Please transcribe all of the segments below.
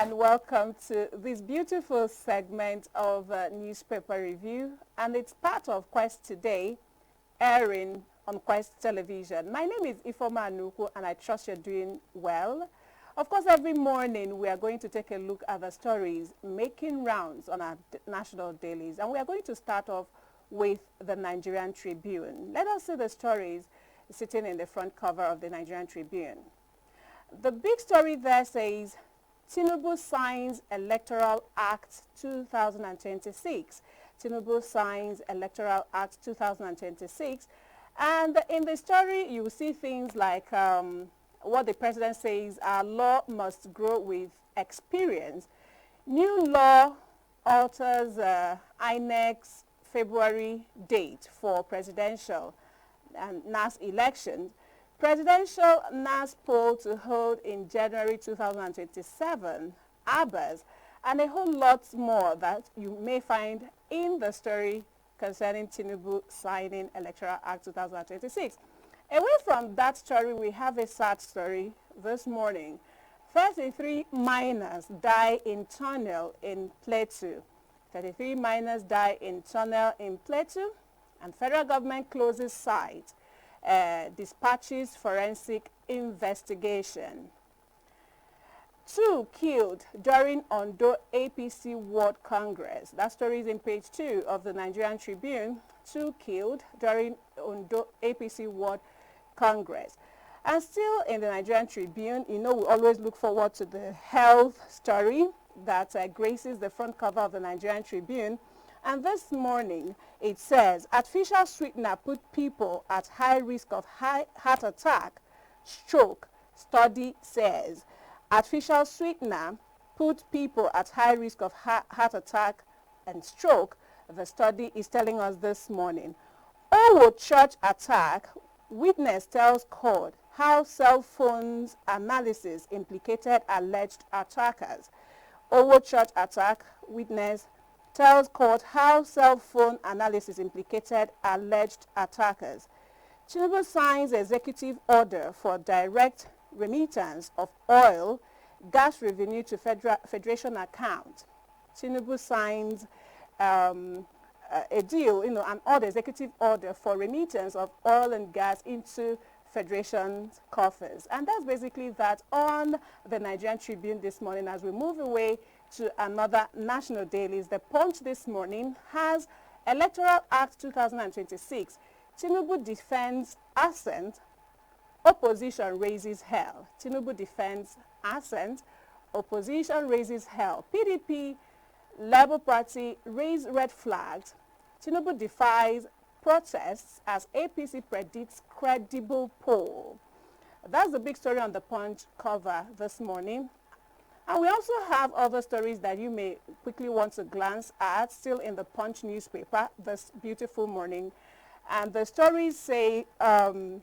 and welcome to this beautiful segment of Newspaper Review, and it's part of Quest Today, airing on Quest Television. My name is Ifoma Anuku, and I trust you're doing well. Of course, every morning we are going to take a look at the stories making rounds on our national dailies, and we are going to start off with the Nigerian Tribune. Let us see the stories sitting in the front cover of the Nigerian Tribune. The big story there says, Tinubu signs Electoral Act 2026. Tinubu signs Electoral Act 2026. And in the story, you will see things like what the president says, our law must grow with experience. New law alters INEC's February date for presidential and NAS elections. Presidential NAS poll to hold in January 2027, ABBAs, and a whole lot more that you may find in the story concerning Tinubu signing Electoral Act 2026. Away from that story, we have a sad story this morning. 33 miners die in tunnel in Plateau. 33 miners die in tunnel in Plateau, and federal government closes site. Dispatches forensic investigation. 2 killed during Ondo APC Ward Congress. That story is in page 2 of the Nigerian Tribune. 2 killed during Ondo APC Ward Congress. And still in the Nigerian Tribune, you know, we always look forward to the health story that graces the front cover of the Nigerian Tribune. And this morning, it says, artificial sweetener put people at high risk of heart attack, stroke, study says. Artificial sweetener put people at high risk of heart attack and stroke, the study is telling us this morning. Owo church attack, witness tells court how cell phones analysis implicated alleged attackers. Owo church attack, witness tells court how cell phone analysis implicated alleged attackers. Tinubu signs executive order for direct remittance of oil, gas revenue to federation account. Tinubu signs a deal, an order, executive order for remittance of oil and gas into federation's coffers. And that's basically that on the Nigerian Tribune this morning. As we move away to another national dailies, the Punch this morning has Electoral Act 2026. Tinubu defends assent, opposition raises hell. Tinubu defends assent, opposition raises hell. PDP, Labour Party raise red flags. Tinubu defies protests as APC predicts credible poll. That's the big story on the Punch cover this morning. And we also have other stories that you may quickly want to glance at, still in the Punch newspaper this beautiful morning. And the stories say ICPC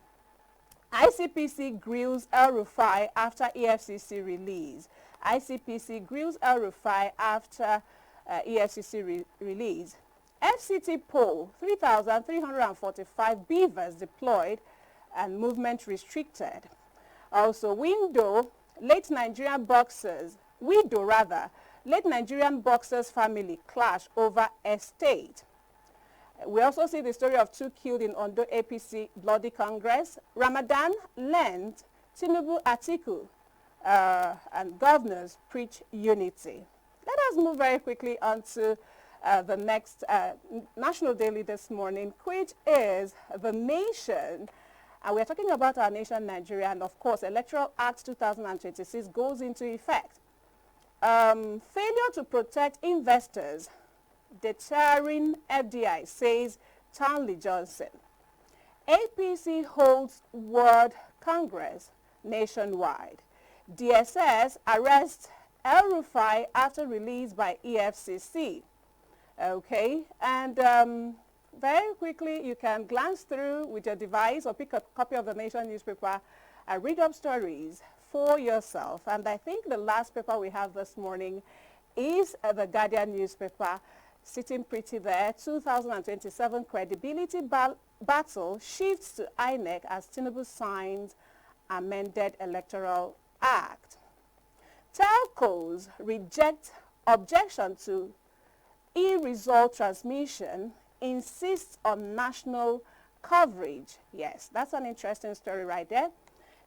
grills El-Rufai after EFCC release. ICPC grills El-Rufai after EFCC release. FCT poll, 3,345 beavers deployed and movement restricted. Also, widow, late Nigerian boxers family clash over estate. We also see the story of 2 killed in Ondo APC bloody Congress. Ramadan, Lent, Tinubu, Atiku, and governors preach unity. Let us move very quickly on to the next national daily this morning, which is The Nation. And we're talking about our nation, Nigeria, and of course, Electoral Act 2026 goes into effect. Failure to protect investors, deterring FDI, says Townley Johnson. APC holds World Congress nationwide. DSS arrests El-Rufai after release by EFCC. Okay, and very quickly, you can glance through with your device or pick a copy of the Nation newspaper and read up stories for yourself. And I think the last paper we have this morning is the Guardian newspaper, sitting pretty there. 2027 credibility battle shifts to INEC as Tinubu signs amended Electoral Act. Tell telcos reject objection to e-result transmission, insists on national coverage. Yes, that's an interesting story right there.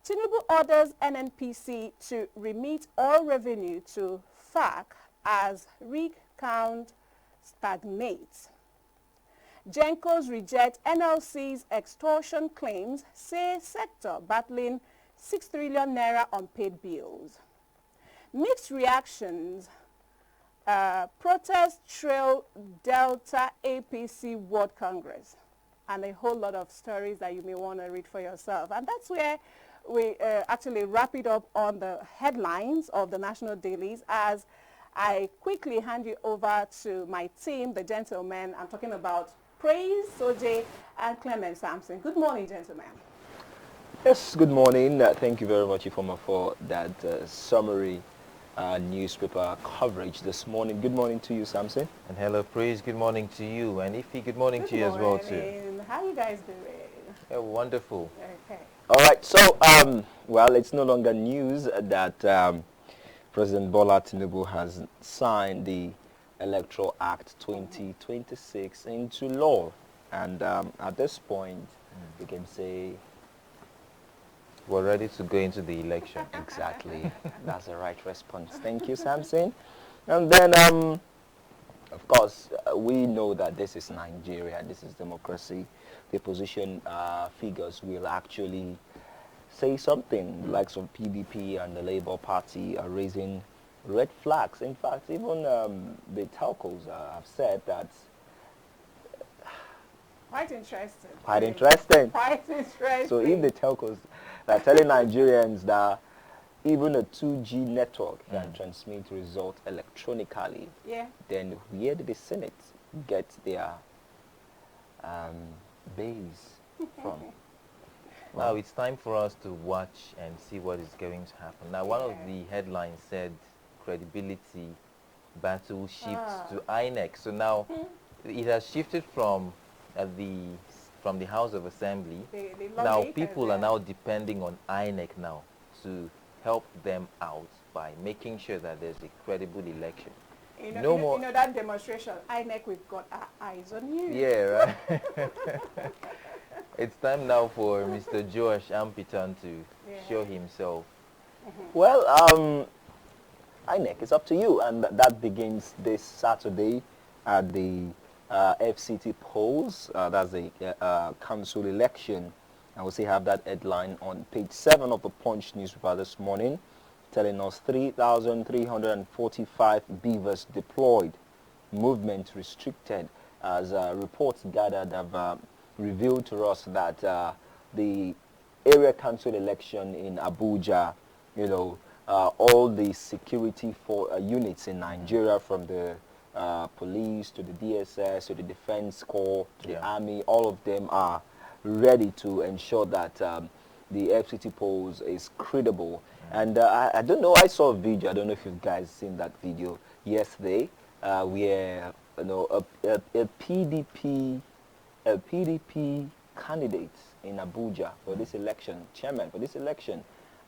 Tinubu orders NNPC to remit all revenue to FAC as rig count stagnates. Gencos reject NLC's extortion claims, say sector battling 6 trillion naira unpaid bills. Mixed reactions. Protest trail Delta APC World Congress, and a whole lot of stories that you may want to read for yourself. And that's where we actually wrap it up on the headlines of the national dailies, as I quickly hand you over to my team, the gentlemen. I'm talking about Praise Soje and Clement Sampson. Good morning, gentlemen. Yes, good morning. Thank you very much, Ifoma, for that summary newspaper coverage this morning. Good morning to you, Samson. And hello, Praise. Good morning to you. And Ify, good morning to you as well, too. How you guys doing? Yeah, wonderful. Okay. All right. So, well, it's no longer news that President Bola Tinubu has signed the Electoral Act 2026 into law. And at this point, we can say we're ready to go into the election. Exactly. That's the right response. Thank you, Samson. And then, of course, we know that this is Nigeria. This is democracy. The opposition figures will actually say something. Like some PDP and the Labour Party are raising red flags. In fact, even the telcos have said that. Quite interesting. Quite interesting. Quite interesting. So if the telcos are telling Nigerians that even a 2G network can transmit results electronically, then where did the Senate get their base from? Now it's time for us to watch and see what is going to happen. Now, one of the headlines said credibility battle shifts to INEC. So now it has shifted from the House of Assembly. Now people are now depending on INEC now to help them out by making sure that there's a credible election. You know that demonstration, INEC, we've got our eyes on you. Yeah, right. It's time now for Mr. Josh Ampitan to show himself. Well, INEC, it's up to you, and that begins this Saturday at the FCT polls. That's the council election. I will say have that headline on page 7 of the Punch newspaper this morning, telling us 3,345 beavers deployed, movement restricted, as reports gathered have revealed to us that the area council election in Abuja, all the security for units in Nigeria, from the police to the DSS to the Defense Corps to the Army, all of them are ready to ensure that the FCT polls is credible. And I don't know, I saw a video, I don't know if you guys seen that video yesterday, where a PDP candidate in Abuja for this election, chairman for this election,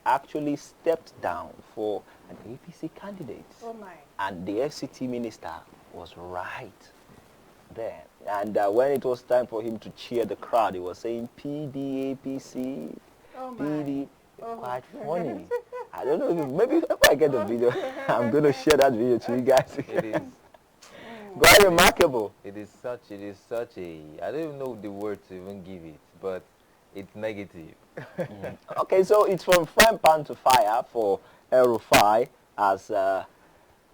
actually stepped down for an APC candidate. Oh my. And the FCT minister was right there. And when it was time for him to cheer the crowd, he was saying PDAPC, PD. Quite funny. I don't know, maybe if I get the video, I'm going to share that video to you guys. It is quite remarkable. It is such a, I don't even know the word to even give it, but it's negative. Okay, so it's from frying pan to fire for El-Rufai, as the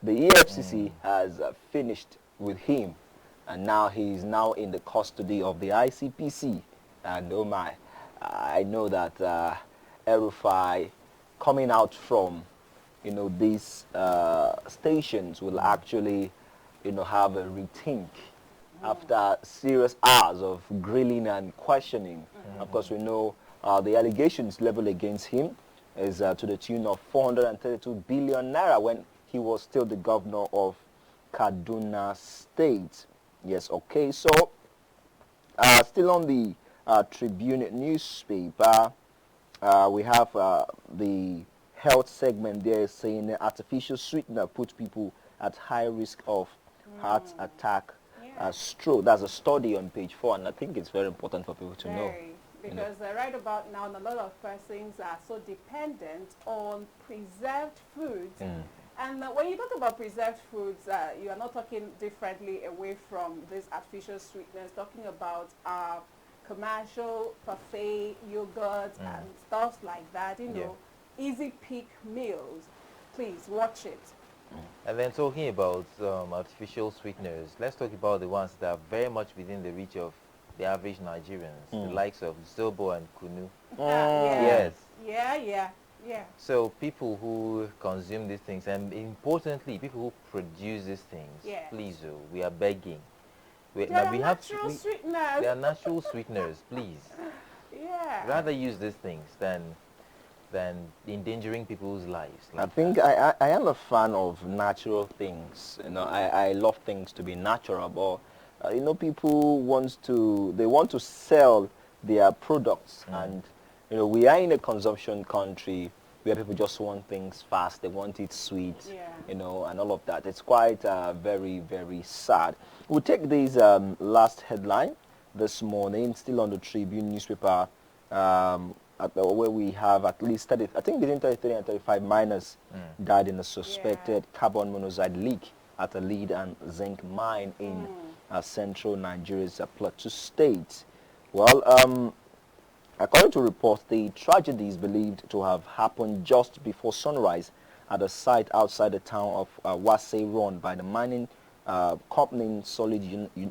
EFCC has finished with him, and now he is now in the custody of the ICPC. And oh my, I know that El-Rufai coming out from these stations will actually have a rethink after serious hours of grilling and questioning. Of course, we know the allegations leveled against him is to the tune of 432 billion naira when he was still the governor of Kaduna State. Yes, okay. So, still on the Tribune newspaper, we have the health segment, they're saying artificial sweetener puts people at high risk of heart attack, stroke. That's a study on page 4, and I think it's very important for people to know. Because right about now, a lot of persons are so dependent on preserved foods. And when you talk about preserved foods, you are not talking differently away from these artificial sweeteners, talking about commercial parfait, yogurt, and stuff like that, you know, easy pick meals. Please watch it. And then talking about artificial sweeteners, let's talk about the ones that are very much within the reach of the average Nigerians, the likes of Zobo and Kunu. Yes. Yeah. So people who consume these things, and importantly, people who produce these things, please, we are begging. They are natural sweeteners. They are natural sweeteners, please. Yeah. Rather use these things than endangering people's lives. I think I am a fan of natural things. You know, I love things to be natural, but you know, people want to sell their products, and you know, we are in a consumption country where people just want things fast. They want it sweet, you know, and all of that. It's quite very, very sad. We'll take this last headline this morning, still on the Tribune newspaper, where we have at least 30, I think between 33 and 35 miners died in a suspected carbon monoxide leak at a lead and zinc mine in central Nigeria's Plateau State. Well, according to reports, the tragedy is believed to have happened just before sunrise at a site outside the town of Wase run by the mining company Solid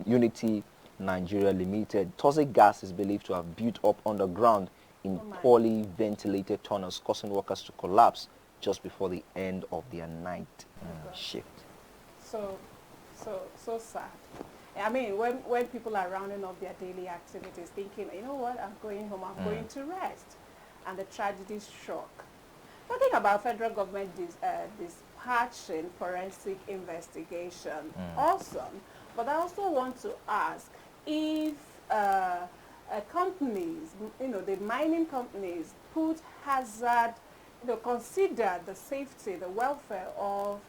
Unity Nigeria Limited. Toxic gas is believed to have built up underground in poorly ventilated tunnels, causing workers to collapse just before the end of their night shift. So sad. I mean, when people are rounding up their daily activities, thinking, you know what, I'm going home, I'm going to rest, and the tragedy struck. Talking about federal government dispatching forensic investigation, awesome. But I also want to ask if companies, you know, the mining companies put hazard, you know, consider the safety, the welfare of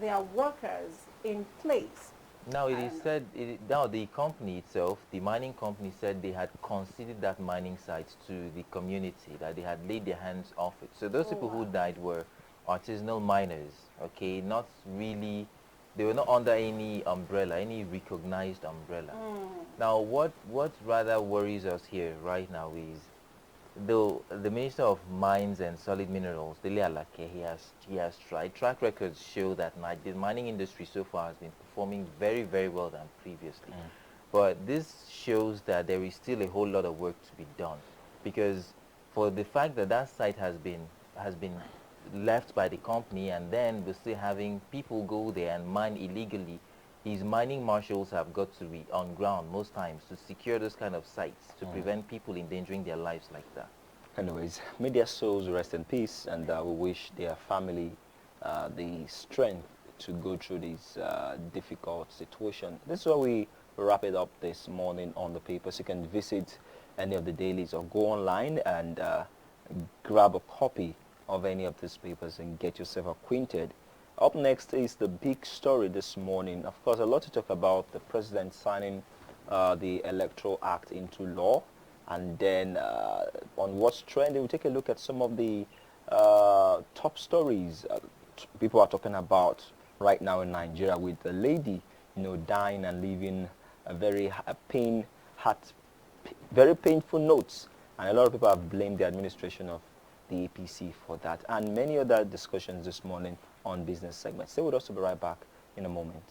their workers in place. Now it is said, now the company itself, the mining company said they had considered that mining site to the community, that they had laid their hands off it. So those people who died were artisanal miners, okay, not really, they were not under any umbrella, any recognized umbrella. Now what rather worries us here right now is, though the Minister of Mines and Solid Minerals, Dele Alake, he has tried. Track records show that the mining industry so far has been performing very, very well than previously. But this shows that there is still a whole lot of work to be done, because for the fact that that site has been left by the company, and then we're still having people go there and mine illegally, these mining marshals have got to be on ground most times to secure those kind of sites, to prevent people endangering their lives like that. Anyways, may their souls rest in peace, and we wish their family the strength to go through this difficult situation. This is where we wrap it up this morning on the papers. You can visit any of the dailies or go online and grab a copy of any of these papers and get yourself acquainted. Up next is the big story this morning. Of course, a lot to talk about: the president signing the Electoral Act into law, and then on what's trending, we'll take a look at some of the top stories people are talking about right now in Nigeria, with the lady, you know, dying and leaving a very very painful notes, and a lot of people have blamed the administration of the APC for that, and many other discussions this morning on business segments. Stay with us, to be right back in a moment.